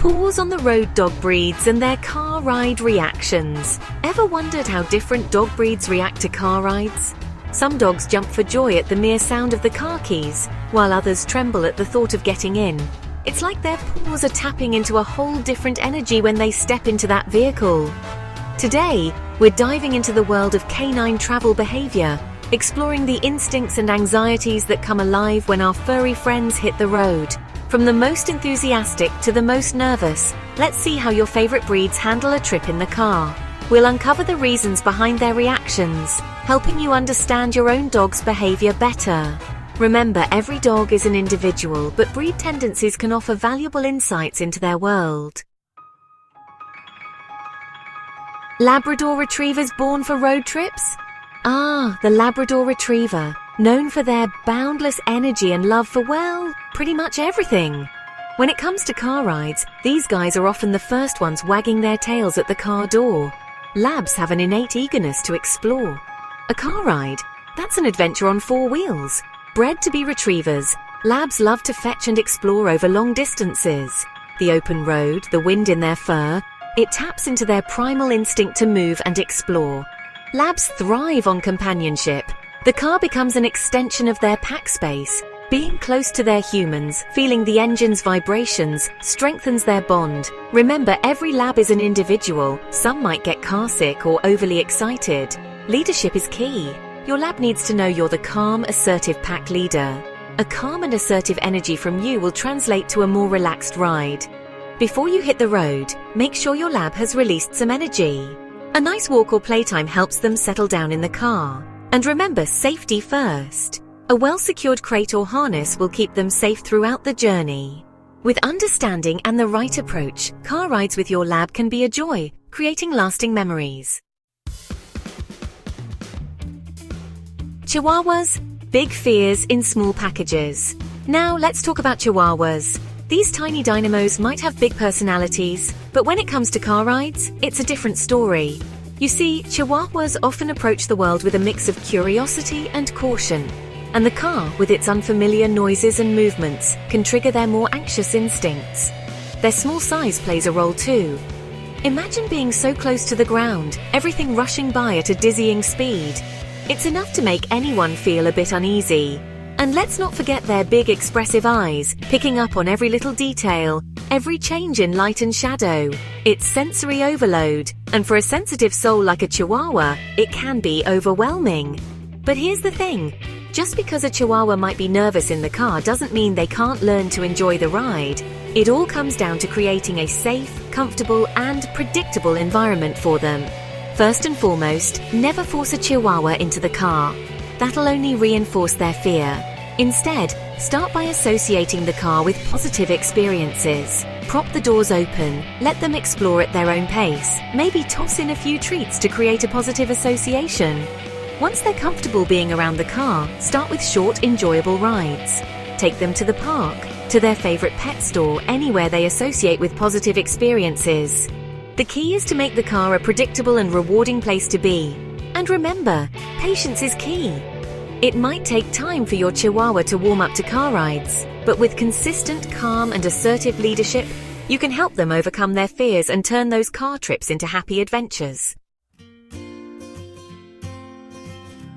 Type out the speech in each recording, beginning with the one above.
Paws on the road dog breeds and their car ride reactions. Ever wondered how different dog breeds react to car rides? Some dogs jump for joy at the mere sound of the car keys, while others tremble at the thought of getting in. It's like their paws are tapping into a whole different energy when they step into that vehicle. Today, we're diving into the world of canine travel behavior, exploring the instincts and anxieties that come alive when our furry friends hit the road. From the most enthusiastic to the most nervous, let's see how your favorite breeds handle a trip in the car. We'll uncover the reasons behind their reactions, helping you understand your own dog's behavior better. Remember, every dog is an individual, but breed tendencies can offer valuable insights into their world. Labrador Retrievers born for road trips? The Labrador Retriever, known for their boundless energy and love for, well, pretty much everything. When it comes to car rides, these guys are often the first ones wagging their tails at the car door. Labs have an innate eagerness to explore. A car ride? That's an adventure on 4 wheels. Bred to be retrievers, Labs love to fetch and explore over long distances. The open road, the wind in their fur, it taps into their primal instinct to move and explore. Labs thrive on companionship. The car becomes an extension of their pack space. Being close to their humans, feeling the engine's vibrations, strengthens their bond. Remember, every lab is an individual. Some might get car sick or overly excited. Leadership is key. Your lab needs to know you're the calm, assertive pack leader. A calm and assertive energy from you will translate to a more relaxed ride. Before you hit the road, make sure your lab has released some energy. A nice walk or playtime helps them settle down in the car. And remember, safety first. A well-secured crate or harness will keep them safe throughout the journey. With understanding and the right approach, car rides with your lab can be a joy, creating lasting memories. Chihuahuas, big fears in small packages. Now let's talk about Chihuahuas. These tiny dynamos might have big personalities, but when it comes to car rides, it's a different story. You see, Chihuahuas often approach the world with a mix of curiosity and caution, and the car, with its unfamiliar noises and movements, can trigger their more anxious instincts. Their small size plays a role too. Imagine being so close to the ground, everything rushing by at a dizzying speed. It's enough to make anyone feel a bit uneasy. And let's not forget their big expressive eyes, picking up on every little detail, every change in light and shadow. It's sensory overload, and for a sensitive soul like a Chihuahua, it can be overwhelming. But here's the thing, just because a Chihuahua might be nervous in the car doesn't mean they can't learn to enjoy the ride. It all comes down to creating a safe, comfortable, and predictable environment for them. First and foremost, never force a Chihuahua into the car. That'll only reinforce their fear. Instead, start by associating the car with positive experiences. Prop the doors open, let them explore at their own pace, maybe toss in a few treats to create a positive association. Once they're comfortable being around the car, start with short, enjoyable rides. Take them to the park, to their favorite pet store, anywhere they associate with positive experiences. The key is to make the car a predictable and rewarding place to be. And remember, patience is key. It might take time for your Chihuahua to warm up to car rides, but with consistent, calm and assertive leadership, you can help them overcome their fears and turn those car trips into happy adventures.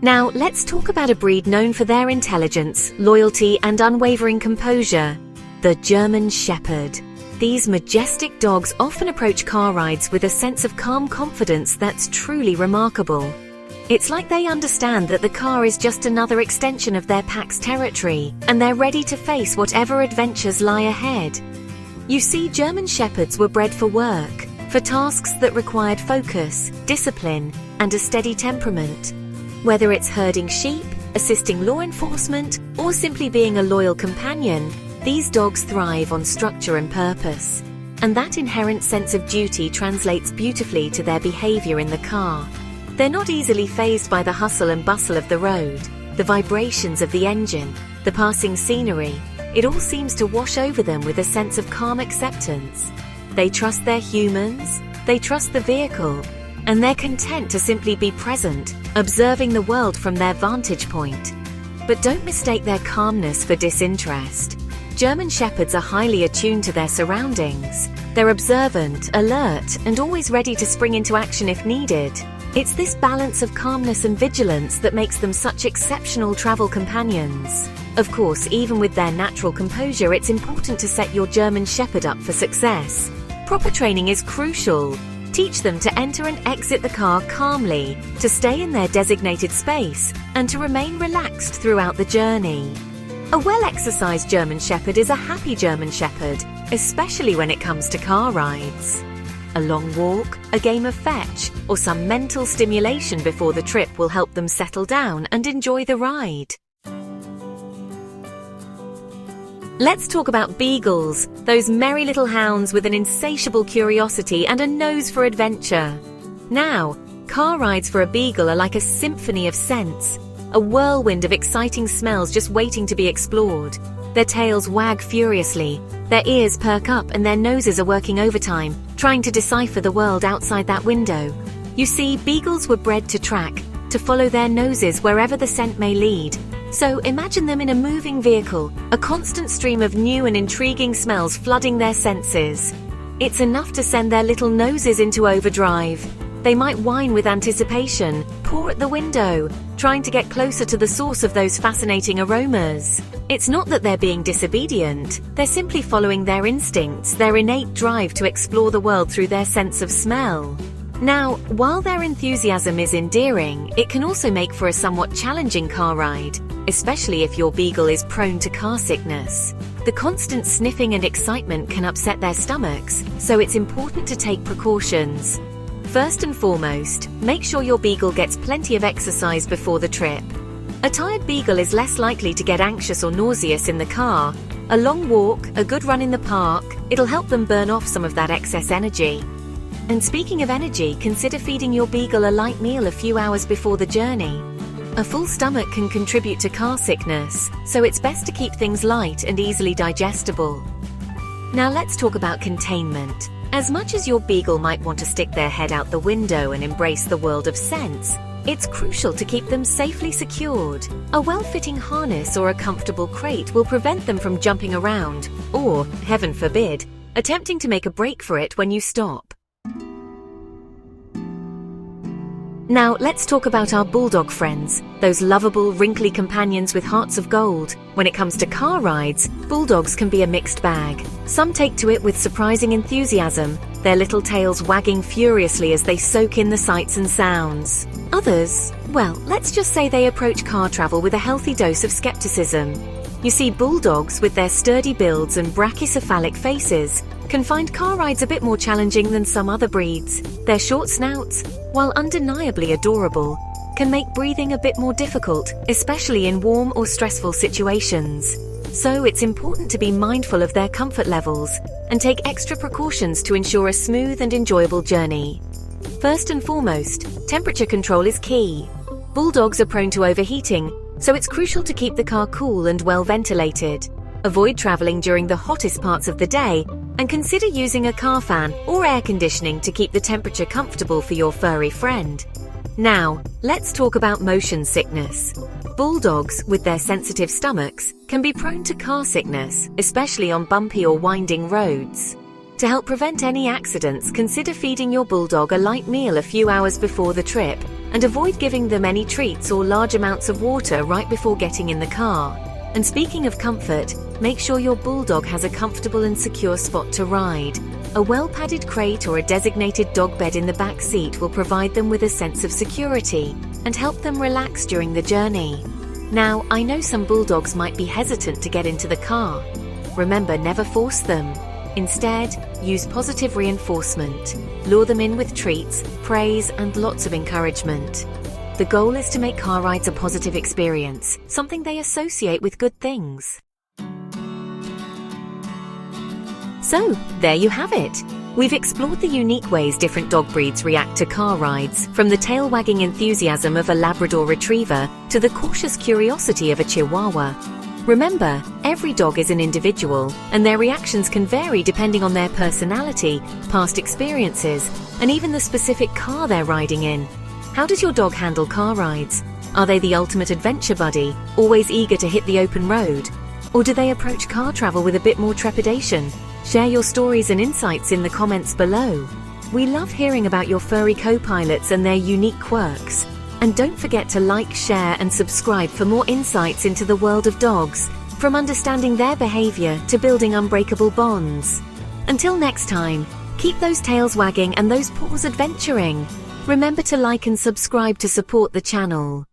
Now, let's talk about a breed known for their intelligence, loyalty and unwavering composure, the German Shepherd. These majestic dogs often approach car rides with a sense of calm confidence that's truly remarkable. It's like they understand that the car is just another extension of their pack's territory, and they're ready to face whatever adventures lie ahead. You see, German Shepherds were bred for work, for tasks that required focus, discipline, and a steady temperament. Whether it's herding sheep, assisting law enforcement, or simply being a loyal companion, these dogs thrive on structure and purpose. And that inherent sense of duty translates beautifully to their behavior in the car. They're not easily fazed by the hustle and bustle of the road, the vibrations of the engine, the passing scenery. It all seems to wash over them with a sense of calm acceptance. They trust their humans, they trust the vehicle, and they're content to simply be present, observing the world from their vantage point. But don't mistake their calmness for disinterest. German Shepherds are highly attuned to their surroundings. They're observant, alert, and always ready to spring into action if needed. It's this balance of calmness and vigilance that makes them such exceptional travel companions. Of course, even with their natural composure, it's important to set your German Shepherd up for success. Proper training is crucial. Teach them to enter and exit the car calmly, to stay in their designated space, and to remain relaxed throughout the journey. A well-exercised German Shepherd is a happy German Shepherd, especially when it comes to car rides. A long walk, a game of fetch, or some mental stimulation before the trip will help them settle down and enjoy the ride. Let's talk about beagles, those merry little hounds with an insatiable curiosity and a nose for adventure. Now, car rides for a beagle are like a symphony of scents, a whirlwind of exciting smells just waiting to be explored. Their tails wag furiously, their ears perk up, and their noses are working overtime, trying to decipher the world outside that window. You see, beagles were bred to track, to follow their noses wherever the scent may lead. So imagine them in a moving vehicle, a constant stream of new and intriguing smells flooding their senses. It's enough to send their little noses into overdrive. They might whine with anticipation, paw at the window, trying to get closer to the source of those fascinating aromas. It's not that they're being disobedient, they're simply following their instincts, their innate drive to explore the world through their sense of smell. Now, while their enthusiasm is endearing, it can also make for a somewhat challenging car ride, especially if your beagle is prone to car sickness. The constant sniffing and excitement can upset their stomachs, so it's important to take precautions. First and foremost, make sure your beagle gets plenty of exercise before the trip. A tired beagle is less likely to get anxious or nauseous in the car. A long walk, a good run in the park, it'll help them burn off some of that excess energy. And speaking of energy, consider feeding your beagle a light meal a few hours before the journey. A full stomach can contribute to car sickness, so it's best to keep things light and easily digestible. Now let's talk about containment. As much as your beagle might want to stick their head out the window and embrace the world of scents, it's crucial to keep them safely secured. A well-fitting harness or a comfortable crate will prevent them from jumping around, or, heaven forbid, attempting to make a break for it when you stop. Now, let's talk about our bulldog friends, those lovable, wrinkly companions with hearts of gold. When it comes to car rides, bulldogs can be a mixed bag. Some take to it with surprising enthusiasm, their little tails wagging furiously as they soak in the sights and sounds. Others, well, let's just say they approach car travel with a healthy dose of skepticism. You see, bulldogs, with their sturdy builds and brachycephalic faces, can find car rides a bit more challenging than some other breeds. Their short snouts, while undeniably adorable, can make breathing a bit more difficult, especially in warm or stressful situations. So it's important to be mindful of their comfort levels and take extra precautions to ensure a smooth and enjoyable journey. First and foremost, temperature control is key. Bulldogs are prone to overheating, so it's crucial to keep the car cool and well ventilated. Avoid traveling during the hottest parts of the day and consider using a car fan or air conditioning to keep the temperature comfortable for your furry friend. Now, let's talk about motion sickness. Bulldogs, with their sensitive stomachs, can be prone to car sickness, especially on bumpy or winding roads. To help prevent any accidents, consider feeding your bulldog a light meal a few hours before the trip and avoid giving them any treats or large amounts of water right before getting in the car. And speaking of comfort, make sure your bulldog has a comfortable and secure spot to ride. A well-padded crate or a designated dog bed in the back seat will provide them with a sense of security and help them relax during the journey. Now, I know some bulldogs might be hesitant to get into the car. Remember, never force them. Instead, use positive reinforcement. Lure them in with treats, praise, and lots of encouragement. The goal is to make car rides a positive experience, something they associate with good things. So, there you have it. We've explored the unique ways different dog breeds react to car rides, from the tail-wagging enthusiasm of a Labrador Retriever to the cautious curiosity of a Chihuahua. Remember, every dog is an individual, and their reactions can vary depending on their personality, past experiences, and even the specific car they're riding in. How does your dog handle car rides? Are they the ultimate adventure buddy, always eager to hit the open road? Or do they approach car travel with a bit more trepidation, Share your stories and insights in the comments below. We love hearing about your furry co-pilots and their unique quirks. And don't forget to like, share, and subscribe for more insights into the world of dogs, from understanding their behavior to building unbreakable bonds. Until next time, keep those tails wagging and those paws adventuring. Remember to like and subscribe to support the channel.